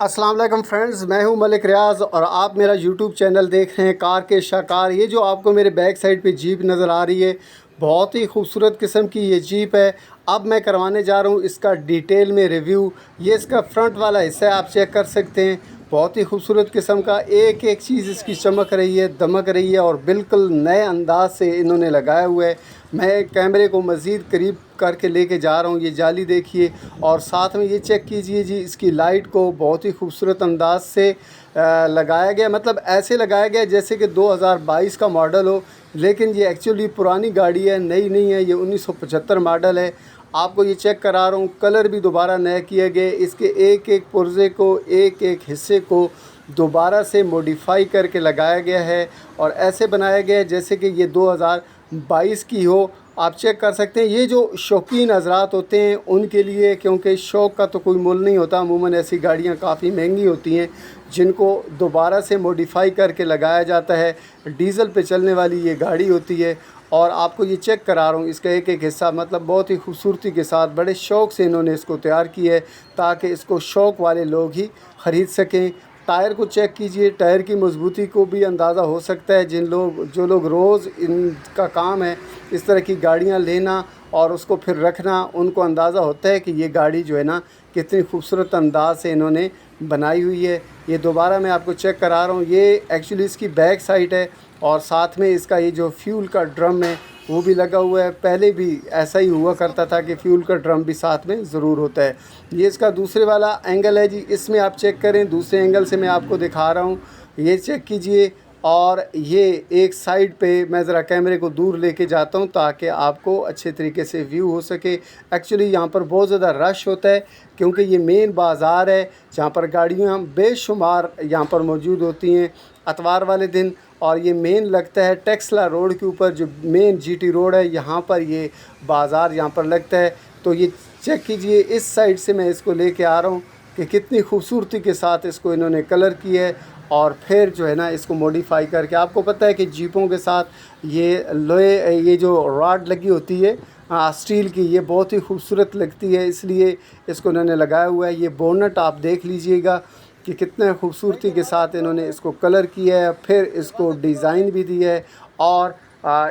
अस्सलाम वालेकुम फ्रेंड्स, मैं हूं मलिक रियाज़ और आप मेरा यूट्यूब चैनल देख रहे हैं कार के शाकार। ये जो आपको मेरे बैक साइड पे जीप नज़र आ रही है, बहुत ही खूबसूरत किस्म की ये जीप है। अब मैं करवाने जा रहा हूं इसका डिटेल में रिव्यू। ये इसका फ्रंट वाला हिस्सा है, आप चेक कर सकते हैं। बहुत ही खूबसूरत किस्म का एक एक चीज़ इसकी चमक रही है, दमक रही है और बिल्कुल नए अंदाज से इन्होंने लगाया हुआ है। मैं कैमरे को मज़ीद करीब करके लेके जा रहा हूँ। ये जाली देखिए और साथ में ये चेक कीजिए जी, इसकी लाइट को बहुत ही खूबसूरत अंदाज से लगाया गया। मतलब ऐसे लगाया गया जैसे कि 2022 का मॉडल हो, लेकिन ये एक्चुअली पुरानी गाड़ी है, नई नहीं है। ये 1975 मॉडल है। आपको ये चेक करा रहा हूँ, कलर भी दोबारा नए किए गए। इसके एक एक पुर्जे को, एक एक हिस्से को दोबारा से मॉडिफाई करके लगाया गया है और ऐसे बनाया गया है जैसे कि ये 2022 की हो। आप चेक कर सकते हैं। ये जो शौकीन हज़रात होते हैं उनके लिए, क्योंकि शौक़ का तो कोई मुल नहीं होता, अमूमन ऐसी गाड़ियाँ काफ़ी महंगी होती हैं जिनको दोबारा से मॉडिफाई करके लगाया जाता है। डीज़ल पे चलने वाली ये गाड़ी होती है और आपको ये चेक करा रहा हूँ इसका एक एक हिस्सा। मतलब बहुत ही खूबसूरती के साथ, बड़े शौक़ से इन्होंने इसको तैयार किया है ताकि इसको शौक़ वाले लोग ही ख़रीद सकें। टायर को चेक कीजिए, टायर की मजबूती को भी अंदाज़ा हो सकता है। जो लोग रोज़ इनका काम है इस तरह की गाड़ियाँ लेना और उसको फिर रखना, उनको अंदाज़ा होता है कि ये गाड़ी जो है ना कितनी खूबसूरत अंदाज से इन्होंने बनाई हुई है। ये दोबारा मैं आपको चेक करा रहा हूँ। ये एक्चुअली इसकी बैक साइड है और साथ में इसका ये जो फ्यूल का ड्रम है वो भी लगा हुआ है। पहले भी ऐसा ही हुआ करता था कि फ्यूल का ड्रम भी साथ में ज़रूर होता है। ये इसका दूसरे वाला एंगल है जी, इसमें आप चेक करें। दूसरे एंगल से मैं आपको दिखा रहा हूँ, ये चेक कीजिए। और ये एक साइड पे मैं ज़रा कैमरे को दूर लेके जाता हूँ ताकि आपको अच्छे तरीके से व्यू हो सके। एक्चुअली यहाँ पर बहुत ज़्यादा रश होता है क्योंकि ये मेन बाज़ार है जहाँ पर गाड़ियाँ बेशुमार यहाँ पर मौजूद होती हैं इतवार वाले दिन। और ये मेन लगता है टेक्सला रोड के ऊपर, जो मेन जीटी रोड है, यहाँ पर ये बाज़ार यहाँ पर लगता है। तो ये चेक कीजिए, इस साइड से मैं इसको लेके आ रहा हूँ कि कितनी खूबसूरती के साथ इसको इन्होंने कलर किया है और फिर जो है ना इसको मॉडिफाई करके। आपको पता है कि जीपों के साथ ये लोहे, ये जो रॉड लगी होती है स्टील की, ये बहुत ही खूबसूरत लगती है, इसलिए इसको इन्होंने लगाया हुआ है। ये बोनट आप देख लीजिएगा कि कितने खूबसूरती के साथ इन्होंने इसको कलर किया है, फिर इसको डिज़ाइन भी दिया है और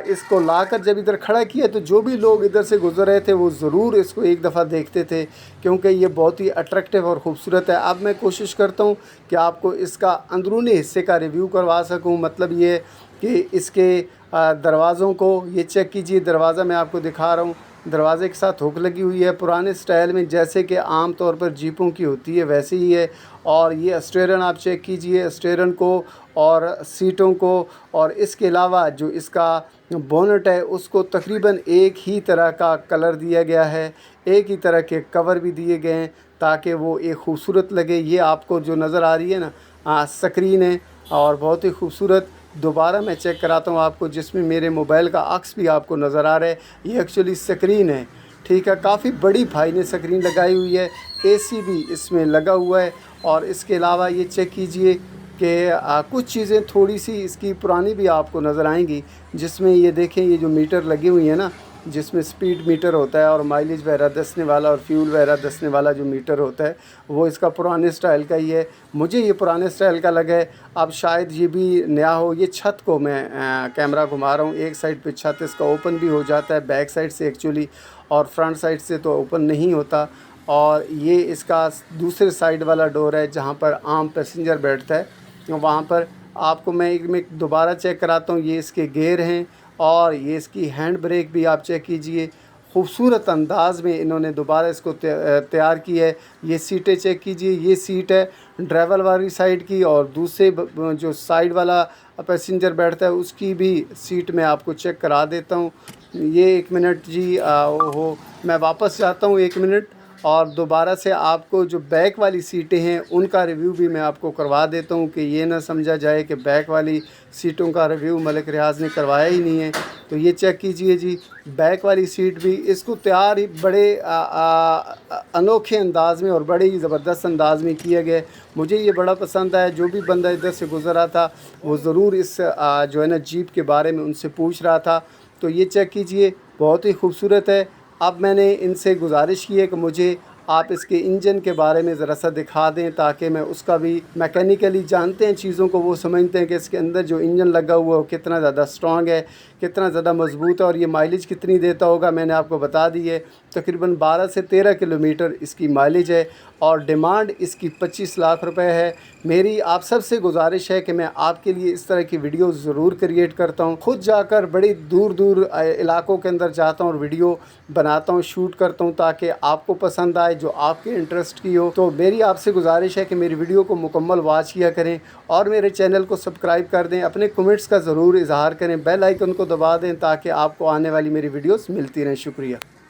इसको लाकर जब इधर खड़ा किया तो जो भी लोग इधर से गुज़र रहे थे वो ज़रूर इसको एक दफ़ा देखते थे क्योंकि ये बहुत ही अट्रैक्टिव और ख़ूबसूरत है। अब मैं कोशिश करता हूँ कि आपको इसका अंदरूनी हिस्से का रिव्यू करवा सकूँ। मतलब ये कि इसके दरवाज़ों को ये चेक कीजिए। दरवाज़ा मैं आपको दिखा रहा हूँ, दरवाज़े के साथ हुक लगी हुई है पुराने स्टाइल में, जैसे कि आम तौर पर जीपों की होती है वैसे ही है। और ये स्टीयरिंग आप चेक कीजिए, स्टीयरिंग को और सीटों को। और इसके अलावा जो इसका बोनट है उसको तकरीबन एक ही तरह का कलर दिया गया है, एक ही तरह के कवर भी दिए गए हैं ताकि वो एक खूबसूरत लगे। ये आपको जो नज़र आ रही है ना स्क्रीन है और बहुत ही खूबसूरत। दोबारा मैं चेक कराता हूँ आपको, जिसमें मेरे मोबाइल का अक्स भी आपको नज़र आ रहा है। ये एक्चुअली स्क्रीन है, ठीक है। काफ़ी बड़ी भाई ने स्क्रीन लगाई हुई है, एसी भी इसमें लगा हुआ है। और इसके अलावा ये चेक कीजिए कि कुछ चीज़ें थोड़ी सी इसकी पुरानी भी आपको नज़र आएंगी, जिसमें ये देखें ये जो मीटर लगी हुई है ना, जिसमें स्पीड मीटर होता है और माइलेज वगैरह दसने वाला और फ्यूल वगैरह दसने वाला जो मीटर होता है वो इसका पुराने स्टाइल का ही है। मुझे ये पुराने स्टाइल का लगा है, अब शायद ये भी नया हो। ये छत को मैं कैमरा घुमा रहा हूँ, एक साइड पे छत इसका ओपन भी हो जाता है बैक साइड से एक्चुअली, और फ्रंट साइड से तो ओपन नहीं होता। और ये इसका दूसरे साइड वाला डोर है जहाँ पर आम पैसेंजर बैठता है, वहाँ पर आपको मैं दोबारा चेक कराता हूँ। ये इसके गेयर हैं और ये इसकी हैंड ब्रेक भी आप चेक कीजिए। खूबसूरत अंदाज में इन्होंने दोबारा इसको तैयार किया है। ये सीटें चेक कीजिए, ये सीट है ड्राइवर वाली साइड की और दूसरे जो साइड वाला पैसेंजर बैठता है उसकी भी सीट मैं आपको चेक करा देता हूँ। ये एक मिनट जी, मैं वापस जाता हूँ एक मिनट और दोबारा से आपको जो बैक वाली सीटें हैं उनका रिव्यू भी मैं आपको करवा देता हूं कि ये ना समझा जाए कि बैक वाली सीटों का रिव्यू मलिक रियाज़ ने करवाया ही नहीं है। तो ये चेक कीजिए जी, बैक वाली सीट भी इसको तैयार ही बड़े अनोखे अंदाज में और बड़े ही ज़बरदस्त अंदाज में किया गया। मुझे ये बड़ा पसंद आया। जो भी बंदा इधर से गुज़रा था वो ज़रूर इस जो है ना जीप के बारे में उनसे पूछ रहा था। तो ये चेक कीजिए, बहुत ही खूबसूरत है। अब मैंने इनसे गुजारिश की है कि मुझे आप इसके इंजन के बारे में ज़रा सा दिखा दें, ताकि मैं उसका भी मैकेनिकली जानते हैं चीज़ों को, वो समझते हैं कि इसके अंदर जो इंजन लगा हुआ है वो कितना ज़्यादा स्ट्रॉन्ग है, कितना ज़्यादा मज़बूत है और ये माइलेज कितनी देता होगा। मैंने आपको बता दी है, तकरीबन 12 से 13 किलोमीटर इसकी माइलेज है और डिमांड इसकी 25 लाख रुपए है। मेरी आप सबसे गुजारिश है कि मैं आपके लिए इस तरह की वीडियो ज़रूर क्रिएट करता हूँ, खुद जाकर बड़ी दूर दूर इलाकों के अंदर जाता हूँ और वीडियो बनाता हूँ, शूट करता हूँ, ताकि आपको पसंद आए, जो आपके इंटरेस्ट की हो। तो मेरी आपसे गुजारिश है कि मेरी वीडियो को मुकम्मल वॉच किया करें और मेरे चैनल को सब्सक्राइब कर दें, अपने कमेंट्स का ज़रूर इजहार करें, बेल आइकन को दबा दें ताकि आपको आने वाली मेरी वीडियोस मिलती रहें। शुक्रिया।